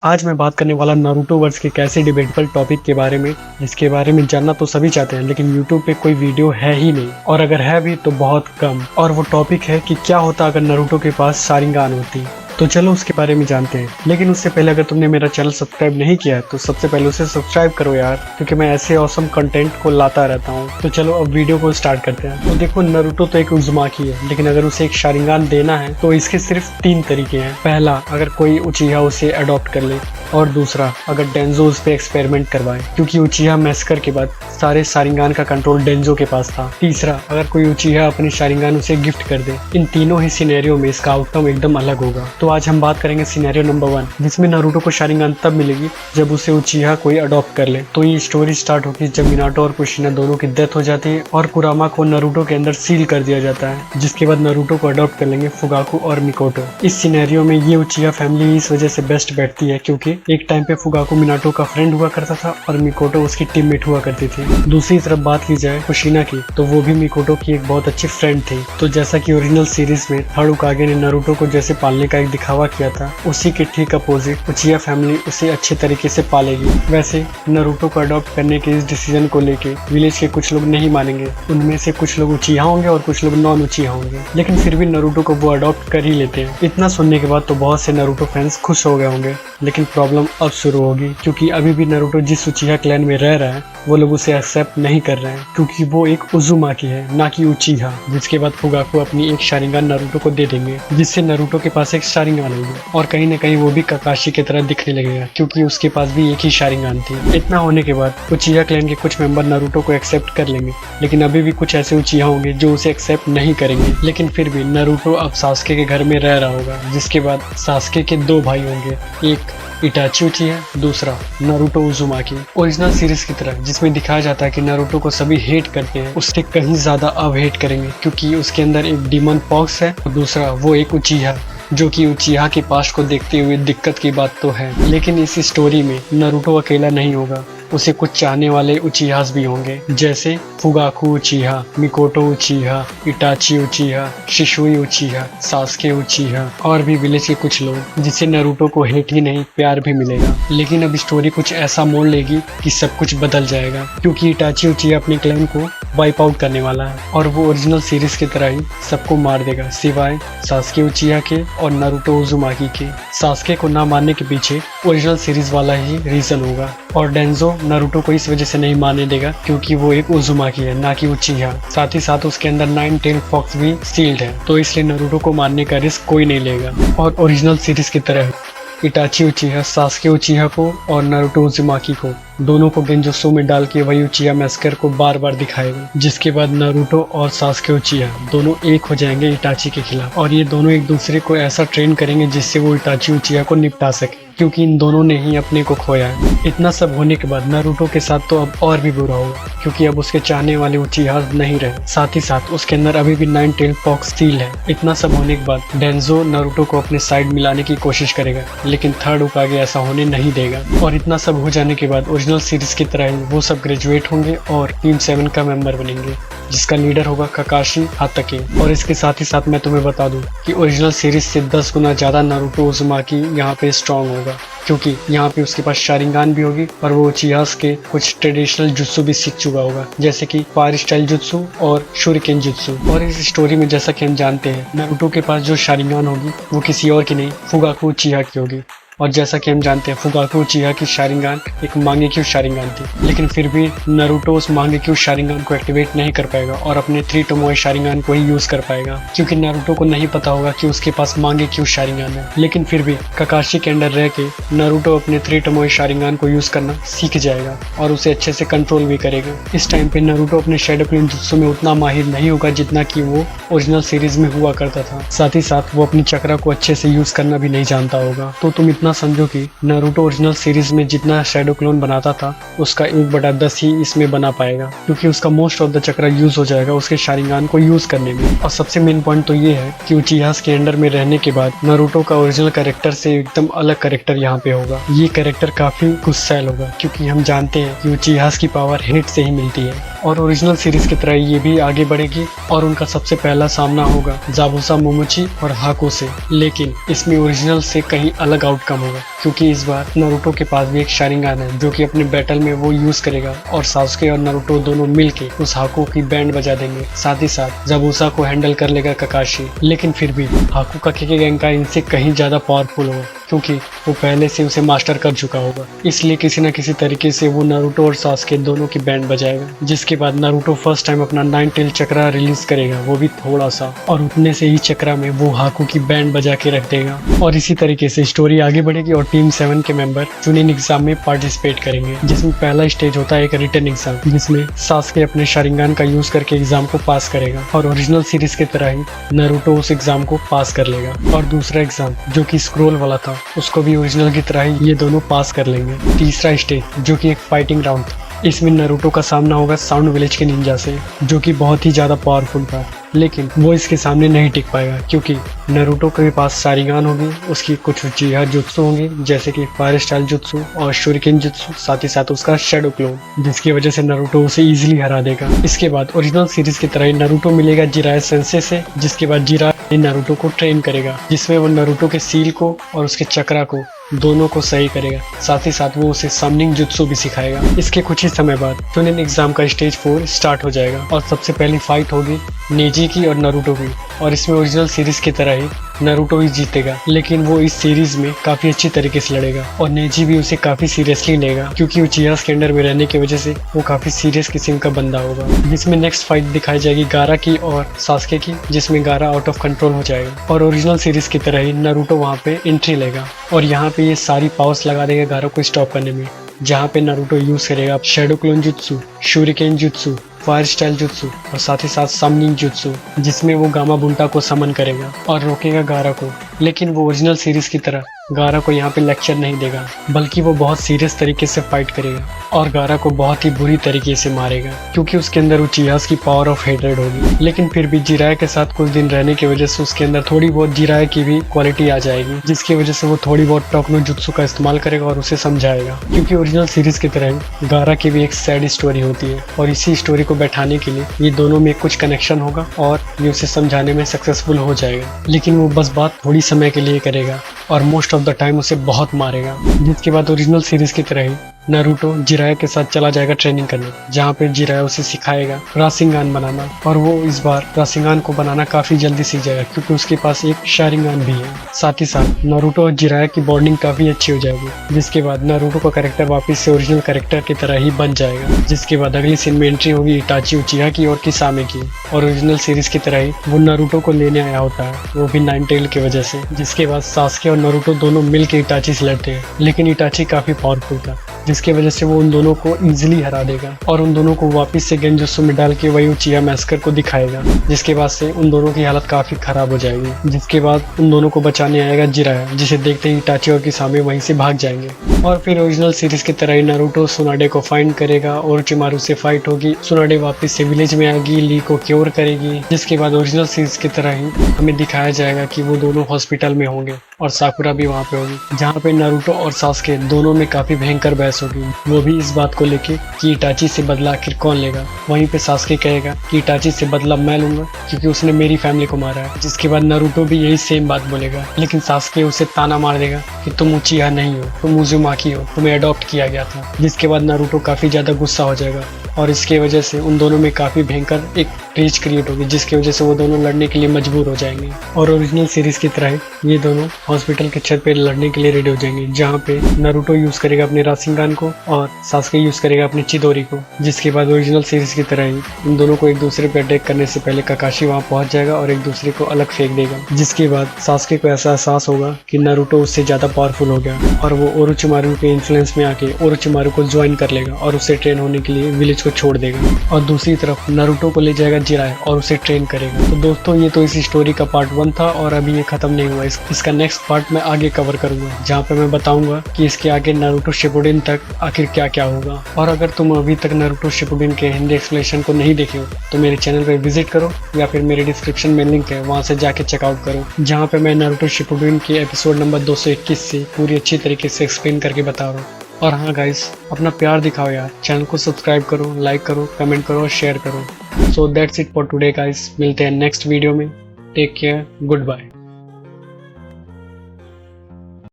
आज मैं बात करने वाला नारुतो वर्स के एक ऐसे डिबेटेबल टॉपिक के बारे में जिसके बारे में जानना तो सभी चाहते हैं, लेकिन यूट्यूब पे कोई वीडियो है ही नहीं, और अगर है भी तो बहुत कम। और वो टॉपिक है कि क्या होता अगर नारुतो के पास शारिंगान होती। तो चलो उसके बारे में जानते हैं। लेकिन उससे पहले अगर तुमने मेरा चैनल सब्सक्राइब नहीं किया है तो सबसे पहले उसे सब्सक्राइब करो यार, क्योंकि मैं ऐसे ऑसम कंटेंट को लाता रहता हूँ। तो चलो अब वीडियो को स्टार्ट करते हैं। तो देखो, नारुतो तो एक उज़ुमाकी है, लेकिन अगर उसे एक शारिंगान देना है तो इसके सिर्फ 3 तरीके हैं। पहला, अगर कोई उचिहा उसे अडॉप्ट कर ले, और दूसरा, अगर डेंजो उस पे एक्सपेरिमेंट करवाए, क्योंकि उचिहा मैस्कर के बाद सारे शारिंगान का कंट्रोल डेंजो के पास था। तीसरा, अगर कोई उचिहा अपनी शारिंगान उसे गिफ्ट कर दे। इन तीनों ही सिनेरियो में इसका आउटकम एकदम अलग होगा। तो आज हम बात करेंगे सिनेरियो नंबर 1, जिसमें नारुतो को शारिंगान तब मिलेगी जब उसे उचिहा कोई अडॉप्ट कर ले। तो ये स्टोरी स्टार्ट होगी जब मिनाटो और कुशिना दोनों की डेथ हो जाती है और कुरामा को नारुतो के अंदर सील कर दिया जाता है, जिसके बाद नारुतो को अडॉप्ट कर लेंगे फुगाकू और मिकोटो। इस सिनेरियो में ये उचिहा फैमिली इस वजह से बेस्ट बैठती है क्योंकि एक टाइम पे फुगाकू मिनाटो का फ्रेंड हुआ करता था और मिकोटो उसकी टीममेट हुआ करती थी। दूसरी तरफ बात की जाए कुशिना की, तो वो भी मिकोटो की एक बहुत अच्छी फ्रेंड थी। तो जैसा कि ओरिजिनल सीरीज में थर्ड उकागे ने नारुतो को जैसे पालने का एक दिखावा किया था, उसी के ठीक अपोजिट उचिहा फैमिली उसे अच्छे तरीके से पालेगी। वैसे नारुतो को अडॉप्ट करने के इस डिसीजन को लेके विलेज के कुछ लोग नहीं मानेंगे। उनमें से कुछ लोग उचिहा होंगे और कुछ लोग नॉन उचिहा होंगे, लेकिन फिर भी नारुतो को वो अडॉप्ट कर ही लेते हैं। इतना सुनने के बाद तो बहुत से नारुतो फैंस खुश हो गए होंगे, लेकिन प्रॉब्लम अब शुरू होगी, क्योंकि अभी भी नारुतो जिस उचिहा क्लैन में रह रहा है वो लोग उसे एक्सेप्ट नहीं कर रहे हैं, क्योंकि वो एक उज़ुमाकी है, ना कि उचिहा। जिसके बाद फुगाकू अपनी एक शारिंगान नारुतो को दे देंगे, जिससे नारुतो के पास एक शारिंगान होगी, और कहीं न कहीं वो भी काकाशी की तरह दिखने लगेगा, क्योंकि उसके पास भी एक ही शारिंगान थी। इतना होने के बाद उचिहा क्लैन के कुछ मेंबर नारुतो को एक्सेप्ट कर लेंगे, लेकिन अभी भी कुछ ऐसे उचिहा होंगे जो उसे एक्सेप्ट नहीं करेंगे। लेकिन फिर भी नारुतो अब सास्के के घर में रह रहा होगा, जिसके बाद सास्के के 2 भाई होंगे, एक इटाची उचिहा, दूसरा नारुतो उज़ुमाकी। ओरिजिनल सीरीज की तरह जिसमें दिखाया जाता है कि नारुतो को सभी हेट करते हैं, उससे कहीं ज्यादा अब हेट करेंगे, क्योंकि उसके अंदर एक डीमन पॉक्स है और दूसरा वो एक उचिहा, जो कि उचिहा के पास्ट को देखते हुए दिक्कत की बात तो है। लेकिन इस स्टोरी में नारुतो अकेला नहीं होगा, उसे कुछ चाहने वाले उचिहास भी होंगे, जैसे फुगाकू उचिहा, मिकोटो उचिहा, इटाची उचिहा, शिशुई उचिहा, सास्के उचिहा, और भी विलेज के कुछ लोग, जिससे नारुतो को हेट ही नहीं प्यार भी मिलेगा। लेकिन अब स्टोरी कुछ ऐसा मोड़ लेगी कि सब कुछ बदल जाएगा, क्योंकि इटाची उचिहा अपने क्लैन को वाइप आउट करने वाला है, और वो ओरिजिनल सीरीज की तरह ही सबको मार देगा, सिवाय सास्के उचिहा के और नारुतो उज़ुमाकी के। सास्के को ना मारने के पीछे ओरिजिनल सीरीज वाला ही रीजन होगा, और डेंजो नारुतो को इस वजह से नहीं मारने देगा क्योंकि वो एक उज़ुमाकी है, ना कि उचिहा। साथ ही साथ उसके अंदर 9 टेल फॉक्स भी सील्ड है, तो इसलिए नारुतो को मारने का रिस्क कोई नहीं लेगा। और ओरिजिनल सीरीज की तरह इटाची उचिहा सास्के उचिहा को और नारुतो उज़ुमाकी को दोनों को गेंजुत्सु में डाल के वही उचिहा मैस्कर को बार बार दिखाएगा, जिसके बाद नारुतो और सास्के उचिहा दोनों एक हो जाएंगे इटाची के खिलाफ, और ये दोनों एक दूसरे को ऐसा ट्रेन करेंगे जिससे वो इटाची उचिहा को निपटा सके, क्योंकि इन दोनों ने ही अपने को खोया है। इतना सब होने के बाद नारुतो के साथ तो अब और भी बुरा होगा, क्योंकि अब उसके चाहने वाले उचिहा नहीं रहे, साथ ही साथ उसके अंदर अभी भी 9 टेल फॉक्स सील है। इतना सब होने के बाद डेंजो नारुतो को अपने साइड मिलाने की कोशिश करेगा, लेकिन थर्ड उकागे ऐसा होने नहीं देगा। और इतना सब हो जाने के बाद ओरिजिनल सीरीज की तरह ही वो सब ग्रेजुएट होंगे और टीम 7 का मेंबर बनेंगे, जिसका लीडर होगा काकाशी हाताके। और इसके साथ ही साथ मैं तुम्हें बता दूं कि ओरिजिनल सीरीज से 10 गुना ज्यादा नारुतो उज़ुमाकी यहाँ पे स्ट्रॉन्ग होगा, क्योंकि यहाँ पे उसके पास शारिंगान भी होगी और वो उचिहास के कुछ ट्रेडिशनल जुत्सु भी सीख चुका होगा, जैसे कि फायर स्टाइल जुत्सु और शूरिकेन जुत्सु। और इस स्टोरी में जैसा कि हम जानते हैं, नारुतो के पास जो शारिंगान होगी वो किसी और की नहीं, फुगाकू उचिहा की होगी। और जैसा कि हम जानते हैं, फुगाकू उचिहा की शारिंगान एक मांगेक्यू शारिंगान थी, लेकिन फिर भी नारुतो उस मांगेक्यू शारिंगान को एक्टिवेट नहीं कर पाएगा और अपने 3 टोमोए शारिंगान को ही यूज कर पाएगा, क्योंकि नारुतो को नहीं पता होगा कि उसके पास मांगेक्यू शारिंगान है। लेकिन फिर भी काकाशी के अंडर रह के नारुतो अपने 3 टोमोए शारिंगान को यूज करना सीख जाएगा और उसे अच्छे से कंट्रोल भी करेगा। इस टाइम पे नारुतो अपने शैडो क्लोन जुत्सु में उतना माहिर नहीं होगा जितना कि वो ओरिजिनल सीरीज में हुआ करता था। साथ ही साथ वो अपनी चक्रा को अच्छे से यूज करना भी नहीं जानता होगा। तो तुम इतना समझो कि नारुतो ओरिजिनल सीरीज में जितना शैडो क्लोन बनाता था, उसका 1/10 ही इसमें बना पाएगा, क्योंकि उसका most of the chakra use हो जाएगा उसके शारिंगान को यूज करने में। और सबसे मेन पॉइंट तो ये है कि उचिहास के अंडर में रहने के बाद नारुतो का ओरिजिनल कैरेक्टर से एकदम अलग कैरेक्टर यहाँ पे होगा। ये कैरेक्टर काफी गुस्सैल होगा, क्योंकि हम जानते हैं कि उचिहास की पावर हेट से ही मिलती है। और ओरिजिनल सीरीज की तरह ये भी आगे बढ़ेगी और उनका सबसे पहला सामना होगा जाबुसा मोमोची और हाको से। लेकिन इसमें ओरिजिनल से कहीं अलग आउटकम होगा, क्योंकि इस बार नारुतो के पास भी एक शारिंगान है जो कि अपने बैटल में वो यूज करेगा और सासुके और नारुतो दोनों मिलके उस हाको की बैंड बजा देंगे। साथ ही साथ जाबुसा को हैंडल कर लेगा ककाशी। लेकिन फिर भी हाको का केके गैंका इनसे कहीं ज्यादा पावरफुल होगा, क्योंकि वो पहले से उसे मास्टर कर चुका होगा। इसलिए किसी न किसी तरीके से वो नारुतो और सासुके दोनों की बैंड बजाएगा। जिसके बाद नारुतो फर्स्ट टाइम अपना 9 टेल चक्रा रिलीज करेगा, वो भी थोड़ा सा, और उतने से ही चक्रा में वो हाको की बैंड बजा के रख देगा। और इसी तरीके से स्टोरी आगे बढ़ेगी और टीम 7 के मेंबर चुनिन एग्जाम में पार्टिसिपेट करेंगे, जिसमें पहला स्टेज होता है एक रिटन एग्जाम, जिसमें सासुके अपने शारिंगान का यूज करके एग्जाम को पास करेगा और ओरिजिनल सीरीज की तरह ही नारुतो उस एग्जाम को पास कर लेगा। और दूसरा एग्जाम जो कि स्क्रोल वाला था, उसको भी ओरिजिनल की तरह ही ये दोनों पास कर लेंगे। तीसरा स्टेज जो कि एक फाइटिंग राउंड था, इसमें नारुतो का सामना होगा साउंड विलेज के निंजा से, जो कि बहुत ही ज्यादा पावरफुल था। लेकिन वो इसके सामने नहीं टिक पाएगा, क्योंकि नारुतो के पास शारिंगान होगी, उसकी कुछ उचिहा जुत्सु होंगे जैसे कि फायर स्टाइल जुत्सु और शूरिकेन जुत्सु, साथ ही साथ उसका शैडो क्लोन, जिसकी वजह से नारुतो उसे इजीली हरा देगा। इसके बाद ओरिजिनल सीरीज की तरह ही नारुतो मिलेगा जिराया सेंसे से, जिसके बाद जिराया नारुतो को ट्रेन करेगा, जिसमें वो नारुतो के सील को और उसके चक्रा को दोनों को सही करेगा। साथ ही साथ वो उसे समनिंग जुत्सु भी सिखाएगा। इसके कुछ ही समय बाद चुनिन एग्जाम का स्टेज 4 स्टार्ट हो जाएगा और सबसे पहली फाइट होगी नेजी की और नारुतो की, और इसमें ओरिजिनल सीरीज की तरह ही नारुतो ही जीतेगा। लेकिन वो इस सीरीज में काफी अच्छी तरीके से लड़ेगा और नेजी भी उसे काफी सीरियसली लेगा, क्योंकि उचिहा के अंडर में रहने की वजह से वो काफी सीरियस किस्म का बंदा होगा। जिसमें नेक्स्ट फाइट दिखाई जाएगी गारा की और सासुके की, जिसमें गारा आउट ऑफ कंट्रोल हो जाएगा और ओरिजिनल सीरीज की तरह ही नारुतो वहाँ पे एंट्री लेगा और यहाँ पे ये सारी पावर्स लगा देगा गारा को स्टॉप करने में। जहाँ पे नारुतो यूज करेगा shadow clone jutsu, shuriken jutsu, fire style jutsu और साथ ही साथ समनिंग जुत्सु, जिसमें वो गामा बुंटा को समन करेगा और रोकेगा गारा को। लेकिन वो ओरिजिनल सीरीज की तरह गारा को यहाँ पे लेक्चर नहीं देगा, बल्कि वो बहुत सीरियस तरीके से फाइट करेगा और गारा को बहुत ही बुरी तरीके से मारेगा, क्योंकि उसके अंदर उचिहा की पावर ऑफ हेट्रेड होगी। लेकिन फिर भी जिराया के साथ कुछ दिन रहने की वजह से उसके अंदर थोड़ी बहुत जिराया की भी क्वालिटी आ जाएगी, जिसकी वजह से वो थोड़ी बहुत टोकनो जुत्सु का इस्तेमाल करेगा और उसे समझाएगा। क्योंकि ओरिजिनल सीरीज की तरह गारा की भी एक सैड स्टोरी होती है और इसी स्टोरी को बैठाने के लिए ये दोनों में कुछ कनेक्शन होगा और ये उसे समझाने में सक्सेसफुल हो जाएगा। लेकिन वो बस बात थोड़ी समय के लिए करेगा और मोस्ट ऑफ द टाइम उसे बहुत मारेगा। जिसके बाद ओरिजिनल सीरीज की तरह ही नारुतो जिराया के साथ चला जाएगा ट्रेनिंग करने, जहाँ पे जिराया उसे सिखाएगा राशिंगान बनाना, और वो इस बार राशिंगान को बनाना काफी जल्दी सीख जाएगा, क्योंकि उसके पास एक शारिंगान भी है। साथ ही साथ नारुतो और जिराया की बॉन्डिंग काफी अच्छी हो जाएगी। जिसके बाद नारुतो का कैरेक्टर वापस से ओरिजिनल कैरेक्टर की तरह ही बन जाएगा। जिसके बाद अगली सीन में एंट्री होगी इटाची उचिहा की और किसामे की, और ओरिजिनल सीरीज की तरह ही वो नारुतो को लेने आया होता है, वो भी 9 टेल की वजह से। जिसके बाद सासुके और नारुतो दोनों मिलकर इटाची से लड़ते हैं, लेकिन इटाची काफी पावरफुल था, जिसकी वजह से वो उन दोनों को इजीली हरा देगा और उन दोनों को वापस से गेंजुत्सु में डाल के वही उचिहा मैस्कर को दिखाएगा। जिसके बाद से उन दोनों की हालत काफी खराब हो जाएगी। जिसके बाद उन दोनों को बचाने आएगा जिराया, जिसे देखते ही इटाची और किसामे वहीं से भाग जाएंगे। और फिर ओरिजिनल सीरीज की तरह ही नारुतो सुनाडे को फाइंड करेगा, ओरोचिमारू से फाइट होगी, सुनाडे वापस से विलेज में आएगी, ली को क्योर करेगी। जिसके बाद ओरिजिनल सीरीज की तरह ही हमें दिखाया जाएगा कि वो दोनों हॉस्पिटल में होंगे और साकुरा भी वहाँ पे होगी, जहाँ पे नारुतो और सासुके दोनों में काफी भयंकर बहस होगी, वो भी इस बात को लेके कि इटाची से बदला आखिर कौन लेगा। वहीं पे सासुके कहेगा कि इटाची से बदला मैं लूंगा, क्योंकि उसने मेरी फैमिली को मारा है। जिसके बाद नारुतो भी यही सेम बात बोलेगा, लेकिन सासुके उसे ताना मार देगा कि तुम उचिहा नहीं हो, तुम उजुमाकी हो, तुम्हें अडॉप्ट किया गया था। जिसके बाद नारुतो काफी ज्यादा गुस्सा हो जाएगा और इसके वजह से उन दोनों में काफी भयंकर एक रेज क्रिएट होगी, जिसकी वजह से वो दोनों लड़ने के लिए मजबूर हो जाएंगे। और ओरिजिनल सीरीज की तरह ये दोनों हॉस्पिटल के छत पे लड़ने के लिए रेडी हो जाएंगे, जहाँ पे नारुतो यूज करेगा अपने राशिंगान को और सासुके यूज करेगा अपनी चिदोरी को। जिसके बाद ओरिजिनल सीरीज की तरह ही इन दोनों को एक दूसरे पे अटैक करने से पहले काकाशी वहाँ पहुंच जाएगा और एक दूसरे को अलग फेंक देगा। जिसके बाद सासुके को ऐसा एहसास होगा कि नारुतो उससे ज्यादा पावरफुल हो गया और वो ओरोचिमारू के इन्फ्लुएंस में आके ओरोचिमारू को ज्वाइन कर लेगा और उससे ट्रेन होने के लिए विलेज को छोड़ देगा। और दूसरी तरफ नारुतो को ले जाएगा जिराया और उसे ट्रेन करेगा। तो दोस्तों ये तो इस स्टोरी का पार्ट 1 था और अभी ये खत्म नहीं हुआ। इसका नेक्स्ट पार्ट मैं आगे कवर करूंगा, जहाँ पे मैं बताऊंगा कि इसके आगे नारुतो शिपुडिन तक आखिर क्या क्या होगा। और अगर तुम अभी तक नारुतो शिपुडिन के हिंदी एक्सप्लेनेशन को नहीं देखे हो तो मेरे चैनल पे विजिट करो या फिर मेरे डिस्क्रिप्शन में लिंक है, वहाँ से जाके चेकआउट करो, जहाँ पे मैं नारुतो शिपुडिन के एपिसोड नंबर 221 से पूरी अच्छी तरीके से एक्सप्लेन करके बता रहा हूँ। और हाँ गाइस, अपना प्यार दिखाओ यार, चैनल को सब्सक्राइब करो, लाइक करो, कमेंट करो और शेयर करो। So that's it for today guys, मिलते हैं नेक्स्ट वीडियो में। Take care, good bye.